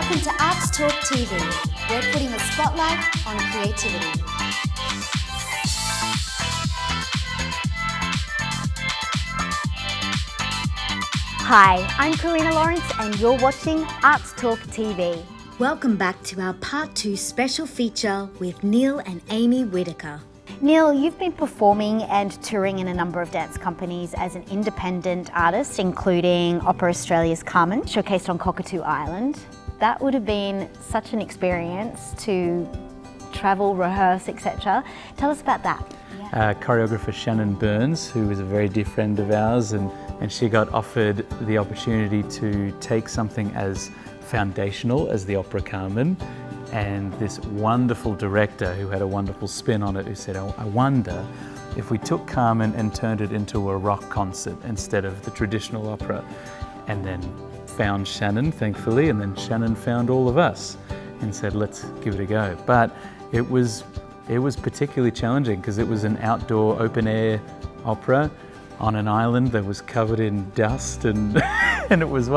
Welcome to Arts Talk TV. We're putting a spotlight on creativity. Hi, I'm Karina Lawrence and you're watching Arts Talk TV. Welcome back to our Part 2 special feature with Neale and Aimee Whittaker. Neale, you've been performing and touring in a number of dance companies as an independent artist, including Opera Australia's Carmen, showcased on Cockatoo Island. That would have been such an experience to travel, rehearse, etc. Tell us about that. Choreographer Shannon Burns, who was a very dear friend of ours, and she got offered the opportunity to take something as foundational as the opera Carmen, and this wonderful director who had a wonderful spin on it, who said, "Oh, I wonder if we took Carmen and turned it into a rock concert instead of the traditional opera," and then found Shannon, thankfully, and then Shannon found all of us and said, "Let's give it a go." But it was particularly challenging because it was an outdoor open air opera on an island that was covered in dust, and and it was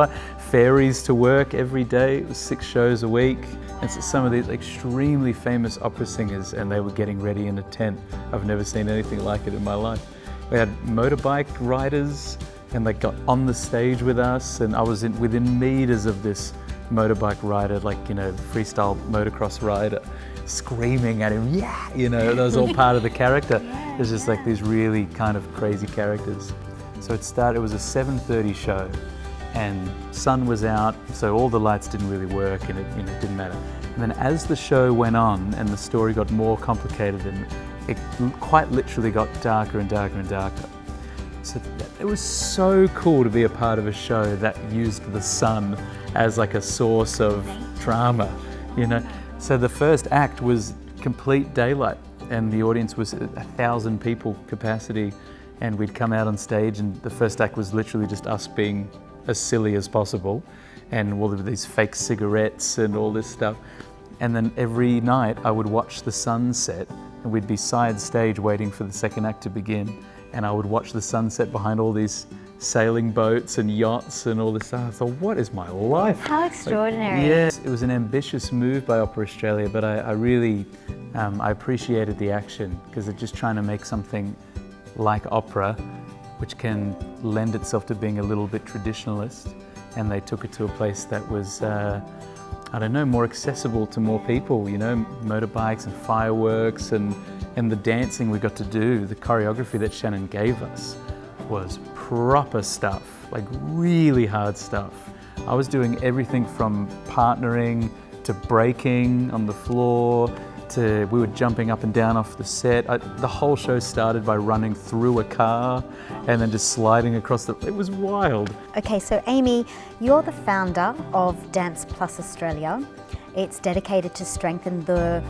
ferries to work every day. It was 6 shows a week. And so some of these extremely famous opera singers, and they were getting ready in a tent. I've never seen anything like it in my life. We had motorbike riders, and they got on the stage with us, and I was within meters of this motorbike rider, freestyle motocross rider, screaming at him, "Yeah!" That was all part of the character. Yeah, There's just like these really kind of crazy characters. So it was a 7:30 show, and sun was out, so all the lights didn't really work, and it didn't matter. And then as the show went on and the story got more complicated, and it quite literally got darker and darker and darker. So it was so cool to be a part of a show that used the sun as like a source of drama, So the first act was complete daylight, and the audience was 1,000 people capacity, and we'd come out on stage, and the first act was literally just us being as silly as possible, and all of these fake cigarettes and all this stuff. And then every night I would watch the sunset, and we'd be side stage waiting for the second act to begin, and I would watch the sunset behind all these sailing boats and yachts and all this stuff. I thought, what is my life? How extraordinary. Yes, it was an ambitious move by Opera Australia, but I really I appreciated the action, because they're just trying to make something like opera which can lend itself to being a little bit traditionalist, and they took it to a place that was more accessible to more people, motorbikes and fireworks, and the dancing we got to do, the choreography that Shannon gave us was proper stuff, like really hard stuff. I was doing everything from partnering to breaking on the floor, we were jumping up and down off the set. The whole show started by running through a car and then just sliding across it was wild. Okay, so Aimee, you're the founder of Dance Plus Australia. It's dedicated to strengthen the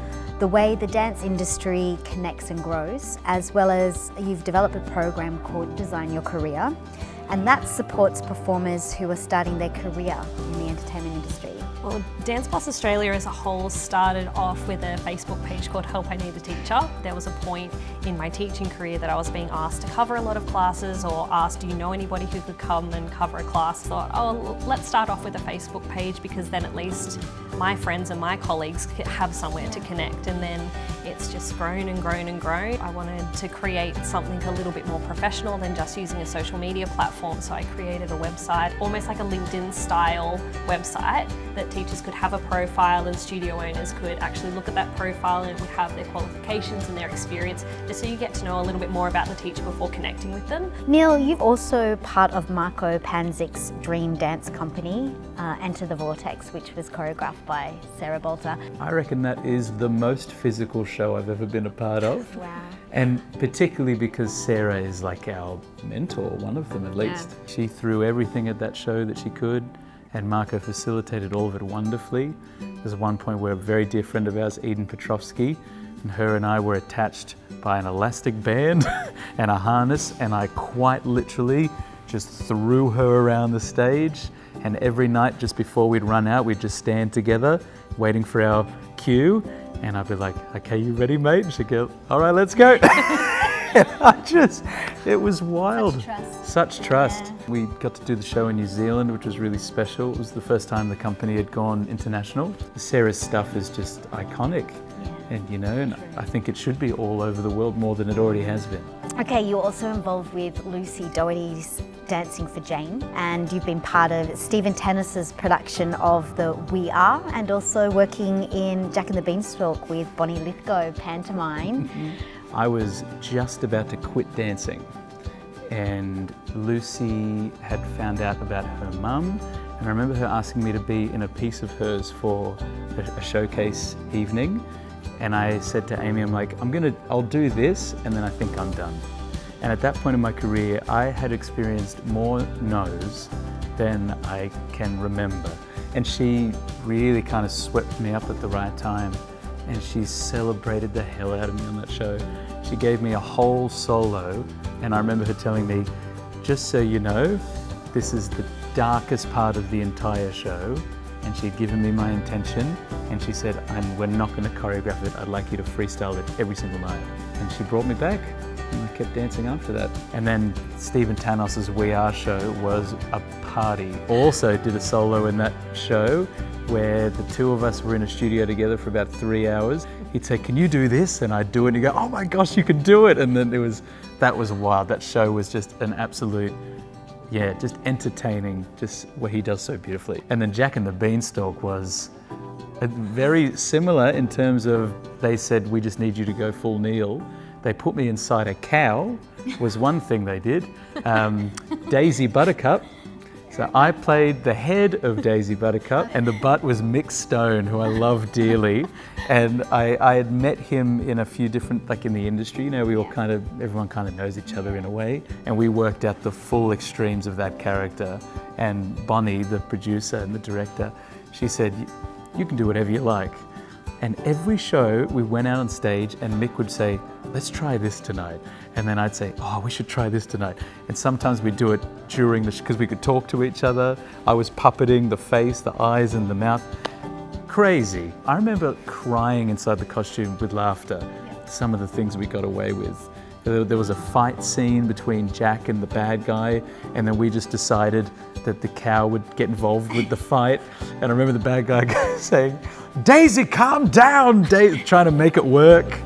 way the dance industry connects and grows, as well as you've developed a program called Design Your Career, and that supports performers who are starting their career in the entertainment industry. Well, Dance Plus Australia as a whole started off with a Facebook page called Help I Need a Teacher. There was a point in my teaching career that I was being asked to cover a lot of classes, or asked, do you know anybody who could come and cover a class? I thought, oh, let's start off with a Facebook page, because then at least my friends and my colleagues have somewhere to connect, and then it's just grown and grown and grown. I wanted to create something a little bit more professional than just using a social media platform, so I created a website, almost like a LinkedIn style website, that teachers could have a profile and studio owners could actually look at that profile, and it would have their qualifications and their experience, just so you get to know a little bit more about the teacher before connecting with them. Neale, you've also part of Marco Panzic's dream dance company, Enter the Vortex, which was choreographed by Sarah Bolter. I reckon that is the most physical show I've ever been a part of. Wow. And particularly because Sarah is like our mentor, one of them at least. Yeah. She threw everything at that show that she could, and Marco facilitated all of it wonderfully. There's one point where a very dear friend of ours, Eden Petrovsky, and her and I were attached by an elastic band and a harness, and I quite literally just threw her around the stage. And every night just before we'd run out, we'd just stand together waiting for our cue, and I'd be like, "Okay, you ready, mate?" And she'd go, "All right, let's go." It was wild. Such trust. Such trust. Yeah. We got to do the show in New Zealand, which was really special. It was the first time the company had gone international. Sarah's stuff is just iconic. And and I think it should be all over the world more than it already has been. Okay, you're also involved with Lucy Doherty's Dancing for Jane, and you've been part of Stephen Tennis's production of the We Are, and also working in Jack and the Beanstalk with Bonnie Lithgow pantomime. I was just about to quit dancing, and Lucy had found out about her mum, and I remember her asking me to be in a piece of hers for a showcase evening. And I said to Aimee, I'm like, I'll do this, and then I think I'm done. And at that point in my career, I had experienced more no's than I can remember. And she really kind of swept me up at the right time, and she celebrated the hell out of me on that show. She gave me a whole solo, and I remember her telling me, just so you know, this is the darkest part of the entire show. And she'd given me my intention, and she said, we're not going to choreograph it, I'd like you to freestyle it every single night. And she brought me back, and I kept dancing after that. And then Stephen Tanos's We Are show was a party. Also did a solo in that show where the two of us were in a studio together for about 3 hours. He'd say, can you do this? And I'd do it, and he'd go, oh my gosh, you can do it. And then that was wild. That show was just an absolute, just entertaining, just what he does so beautifully. And then Jack and the Beanstalk was very similar in terms of, they said, we just need you to go full Neale. They put me inside a cow, was one thing they did. Daisy Buttercup. So I played the head of Daisy Buttercup, and the butt was Mick Stone, who I love dearly. And I had met him in a few different, like in the industry, everyone kind of knows each other in a way. And we worked out the full extremes of that character. And Bonnie, the producer and the director, she said, you can do whatever you like. And every show we went out on stage and Mick would say, let's try this tonight. And then I'd say, oh, we should try this tonight. And sometimes we'd do it during because we could talk to each other. I was puppeting the face, the eyes and the mouth. Crazy. I remember crying inside the costume with laughter. Some of the things we got away with. There was a fight scene between Jack and the bad guy, and then we just decided that the cow would get involved with the fight. And I remember the bad guy saying, Daisy, calm down, trying to make it work.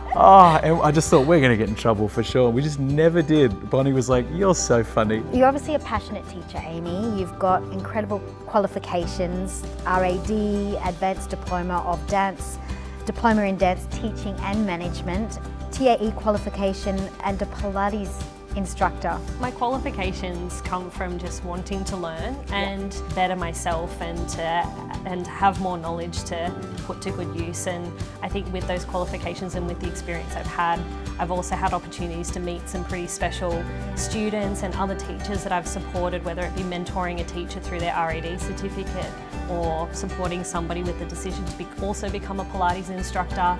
And I just thought, we're going to get in trouble for sure. We just never did. Bonnie was like, you're so funny. You're obviously a passionate teacher, Aimee. You've got incredible qualifications, RAD, Advanced Diploma of Dance, Diploma in Dance Teaching and Management, TAE qualification, and a Pilates instructor. My qualifications come from just wanting to learn and better myself, and to have more knowledge to put to good use. And I think with those qualifications and with the experience I've had, I've also had opportunities to meet some pretty special students and other teachers that I've supported, whether it be mentoring a teacher through their RAD certificate or supporting somebody with the decision to also become a Pilates instructor.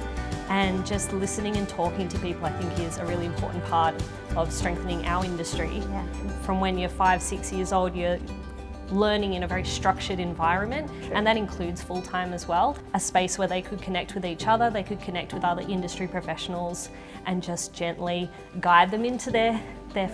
And just listening and talking to people, I think, is a really important part of strengthening our industry. From when you're 5, 6 years old, you're learning in a very structured environment, and that includes full-time as well. A space where they could connect with each other, they could connect with other industry professionals, and just gently guide them into their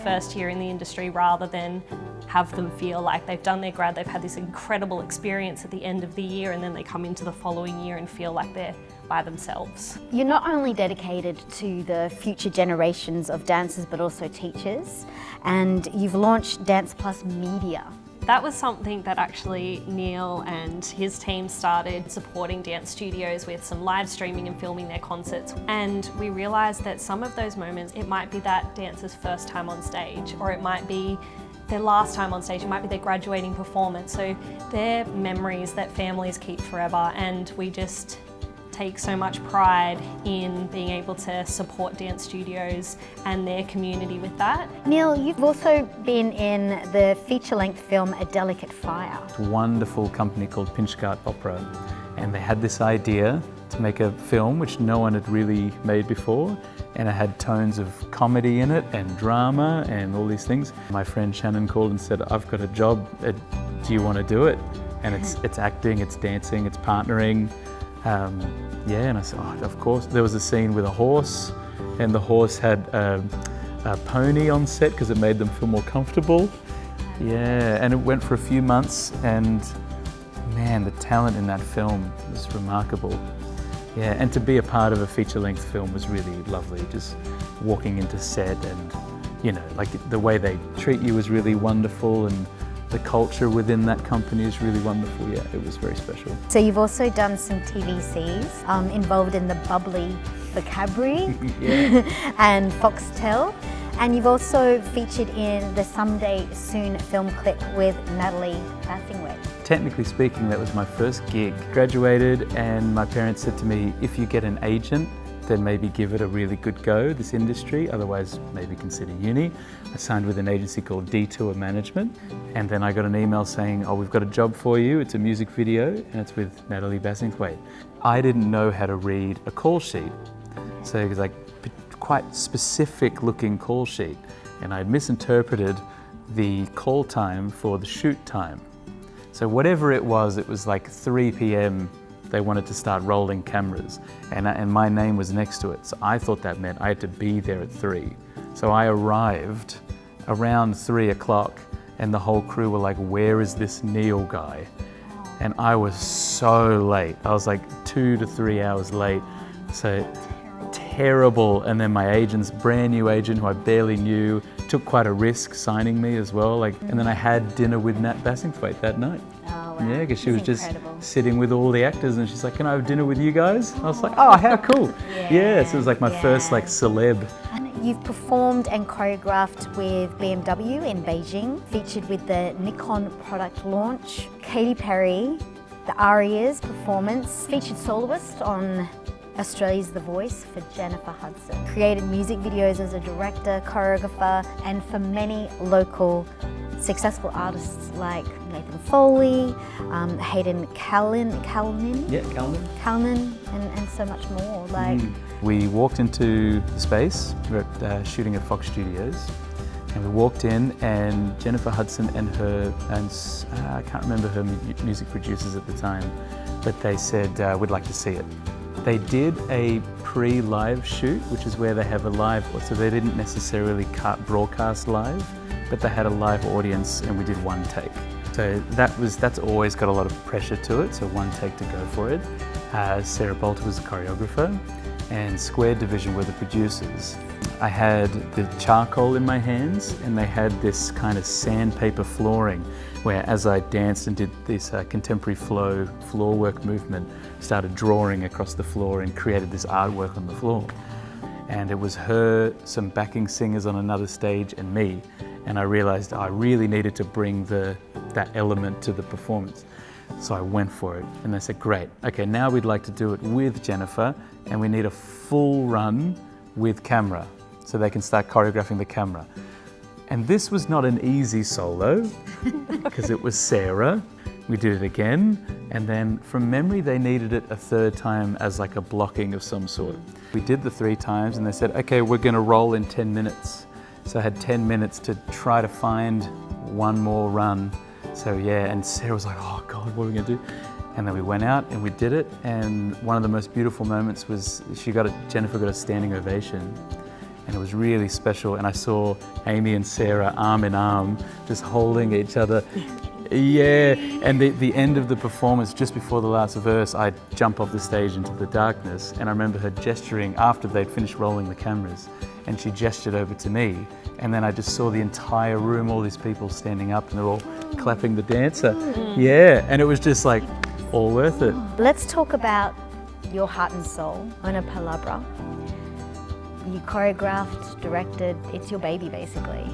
first year in the industry, rather than have them feel like they've done their grad, they've had this incredible experience at the end of the year, and then they come into the following year and feel like they're by themselves. You're not only dedicated to the future generations of dancers, but also teachers, and you've launched Dance Plus Media. That was something that actually Neale and his team started supporting dance studios with, some live streaming and filming their concerts. And we realised that some of those moments, it might be that dancer's first time on stage, or it might be their last time on stage, it might be their graduating performance. So they're memories that families keep forever, and we just take so much pride in being able to support dance studios and their community with that. Neale, you've also been in the feature-length film A Delicate Fire. A wonderful company called Pinchcart Opera, and they had this idea to make a film which no one had really made before, and it had tones of comedy in it and drama and all these things. My friend Shannon called and said, I've got a job, do you want to do it? And it's acting, it's dancing, it's partnering. Yeah, and I said, oh, of course. There was a scene with a horse, and the horse had a pony on set because it made them feel more comfortable. Yeah, and it went for a few months, and man, the talent in that film was remarkable. Yeah, and to be a part of a feature-length film was really lovely. Just walking into set and, you know, like the way they treat you was really wonderful, and the culture within that company is really wonderful. Yeah, it was very special. So you've also done some TVCs involved in the Bubbly vocabulary and Foxtel. And you've also featured in the Someday Soon film clip with Natalie Bassingthwaighte. Technically speaking, that was my first gig. Graduated, and my parents said to me, if you get an agent, then maybe give it a really good go, this industry, otherwise maybe consider uni. I signed with an agency called Detour Management, and then I got an email saying, oh, we've got a job for you, it's a music video, and it's with Natalie Bassingthwaighte. I didn't know how to read a call sheet, so it was like quite specific looking call sheet, and I'd misinterpreted the call time for the shoot time. So whatever it was like 3 p.m. they wanted to start rolling cameras, and my name was next to it. So I thought that meant I had to be there at 3. So I arrived around 3 o'clock, and the whole crew were like, where is this Neale guy? And I was so late. I was like 2 to 3 hours late. So terrible. And then my agent's brand new agent, who I barely knew, took quite a risk signing me as well. And then I had dinner with Nat Bassingthwaighte that night. Oh, wow. Yeah, because she was incredible. Just sitting with all the actors, and she's like, can I have dinner with you guys? I was like, oh, how cool. Yeah, so it was like my first like celeb. And you've performed and choreographed with BMW in Beijing, featured with the Nikon product launch, Katy Perry, the Arias performance, featured soloist on Australia's The Voice for Jennifer Hudson. Created music videos as a director, choreographer, and for many local successful artists like Nathan Foley, Hayden Callan, and so much more. We walked into the space. We were shooting at Fox Studios, and we walked in, and Jennifer Hudson and I can't remember her music producers at the time, but they said, we'd like to see it. They did a pre-live shoot, which is where they have a live, so they didn't necessarily broadcast live, but they had a live audience, and we did one take. So that's always got a lot of pressure to it, so one take to go for it. Sarah Bolter was the choreographer, and Squared Division were the producers. I had the charcoal in my hands, and they had this kind of sandpaper flooring, where as I danced and did this contemporary floor work movement, started drawing across the floor and created this artwork on the floor. And it was her, some backing singers on another stage, and me. And I realized I really needed to bring that element to the performance. So I went for it, and they said, great, okay, now we'd like to do it with Jennifer, and we need a full run with camera, so they can start choreographing the camera. And this was not an easy solo, because it was Sarah. We did it again, and then from memory they needed it a third time as like a blocking of some sort. We did the 3 times, and they said, okay, we're gonna roll in 10 minutes. So I had 10 minutes to try to find one more run. So yeah, and Sarah was like, oh God, what are we gonna do? And then we went out and we did it, and one of the most beautiful moments was Jennifer got a standing ovation. And it was really special, and I saw Aimee and Sarah arm in arm, just holding each other. Yeah, and the end of the performance, just before the last verse, I jump off the stage into the darkness, and I remember her gesturing after they'd finished rolling the cameras, and she gestured over to me, and then I just saw the entire room, all these people standing up, and they're all clapping the dancer. Yeah, and it was just like, all worth it. Let's talk about your heart and soul, Una Palabra. You choreographed, directed, it's your baby basically.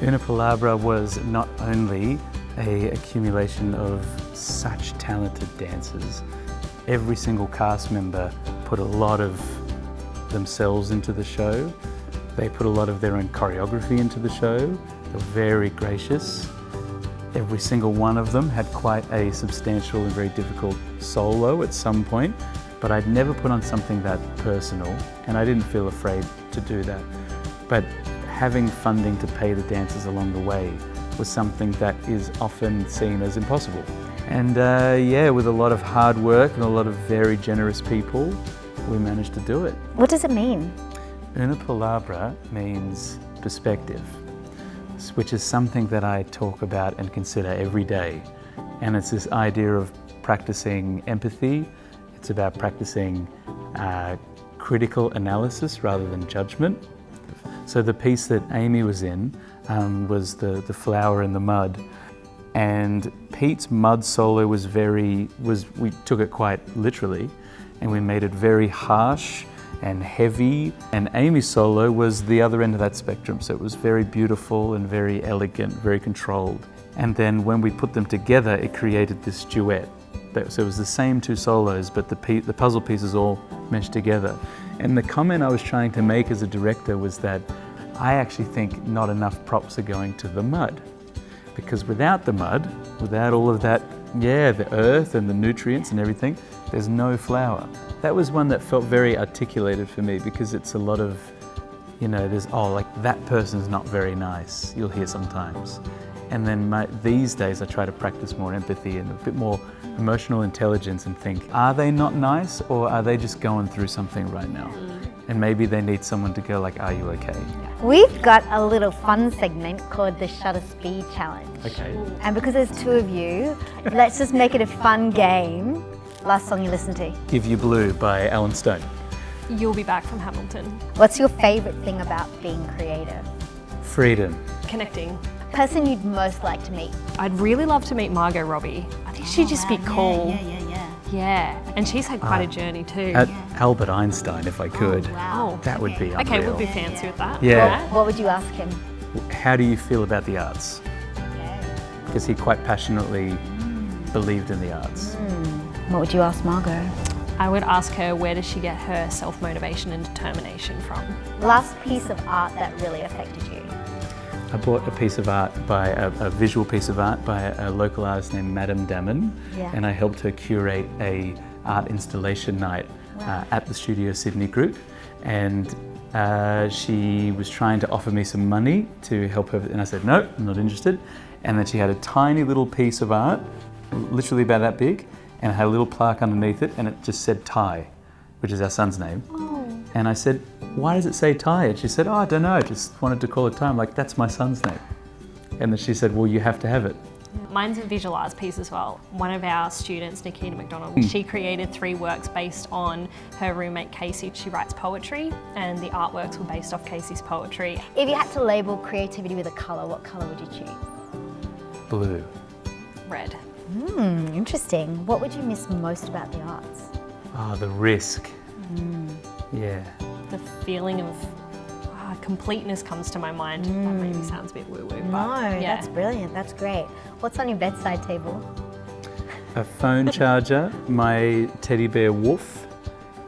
Una Palabra was not only an accumulation of such talented dancers. Every single cast member put a lot of themselves into the show. They put a lot of their own choreography into the show. They were very gracious. Every single one of them had quite a substantial and very difficult solo at some point, but I'd never put on something that personal, and I didn't feel afraid to do that. But having funding to pay the dancers along the way was something that is often seen as impossible. And yeah, with a lot of hard work and a lot of very generous people, we managed to do it. What does it mean? Una palabra means perspective, which is something that I talk about and consider every day. And it's this idea of practicing empathy. It's about practicing critical analysis rather than judgment. So the piece that Aimee was in was the flower in the mud. And Pete's mud solo we took it quite literally, and we made it very harsh and heavy. And Aimee's solo was the other end of that spectrum, so it was very beautiful and very elegant, very controlled. And then when we put them together, it created this duet. So it was the same two solos, but the puzzle pieces all meshed together. And the comment I was trying to make as a director was that I actually think not enough props are going to the mud. Because without the mud, without all of that, the earth and the nutrients and everything, there's no flower. That was one that felt very articulated for me, because it's a lot of, there's, like that person's not very nice, you'll hear sometimes. And then these days I try to practice more empathy and a bit more emotional intelligence and think, are they not nice, or are they just going through something right now? And maybe they need someone to go like, are you okay? We've got a little fun segment called the Shutter Speed Challenge. Okay. And because there's two of you, let's just make it a fun game. Last song you listen to? Give You Blue by Alan Stone. You'll Be Back from Hamilton. What's your favourite thing about being creative? Freedom. Connecting. Person you'd most like to meet? I'd really love to meet Margot Robbie. I think she'd just be cool. Yeah, and she's had quite a journey too. Albert Einstein, if I could. Wow. That would be unreal. Okay, we'll be fancy with that. Yeah. What would you ask him? How do you feel about the arts? Because he quite passionately believed in the arts. What would you ask Margot? I would ask her, where does she get her self-motivation and determination from? Last piece of art that really affected you? I bought a piece of art by a visual piece of art by a local artist named Madame Damon, and I helped her curate a art installation night at the Studio Sydney group. And she was trying to offer me some money to help her, and I said, no, I'm not interested. And then she had a tiny little piece of art, literally about that big, and it had a little plaque underneath it, and it just said Ty, which is our son's name. And I said, why does it say Ty? And she said, I don't know, I just wanted to call it Ty. I'm like, that's my son's name. And then she said, well, you have to have it. Mine's a visual arts piece as well. One of our students, Nikita McDonald, she created 3 works based on her roommate Casey. She writes poetry, and the artworks were based off Casey's poetry. If you had to label creativity with a colour, what colour would you choose? Blue. Red. Interesting. What would you miss most about the arts? The risk. Yeah. The feeling of completeness comes to my mind. That maybe sounds a bit woo-woo. No, that's brilliant. That's great. What's on your bedside table? A phone charger, my teddy bear Wolf,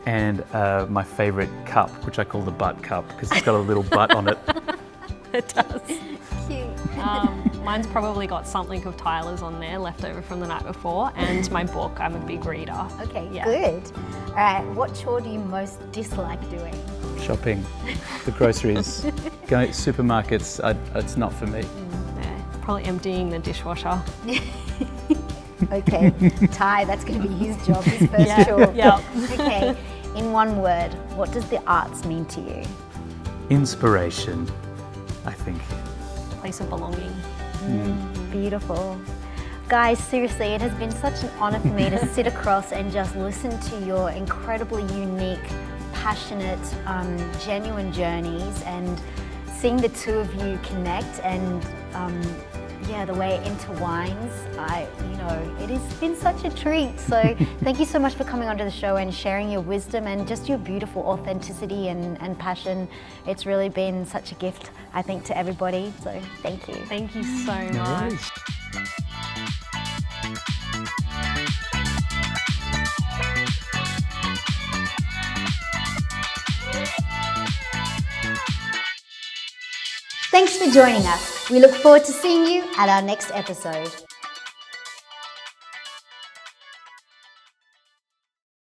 and my favourite cup, which I call the butt cup, because it's got a little butt on it. It does. Cute. Mine's probably got something of Tyler's on there, left over from the night before, and my book. I'm a big reader. Okay, good. All right, what chore do you most dislike doing? Shopping, the groceries, going supermarkets, it's not for me. Yeah, probably emptying the dishwasher. Okay, Ty, that's going to be his job, his first chore. Yeah. Okay, in one word, what does the arts mean to you? Inspiration, I think. Place of belonging. Beautiful. Guys, seriously, it has been such an honour for me to sit across and just listen to your incredibly unique, passionate, genuine journeys, and seeing the two of you connect and the way it intertwines. It has been such a treat. So thank you so much for coming onto the show and sharing your wisdom and just your beautiful authenticity and passion. It's really been such a gift, I think, to everybody. So thank you. Thank you so much. Thanks for joining us. We look forward to seeing you at our next episode.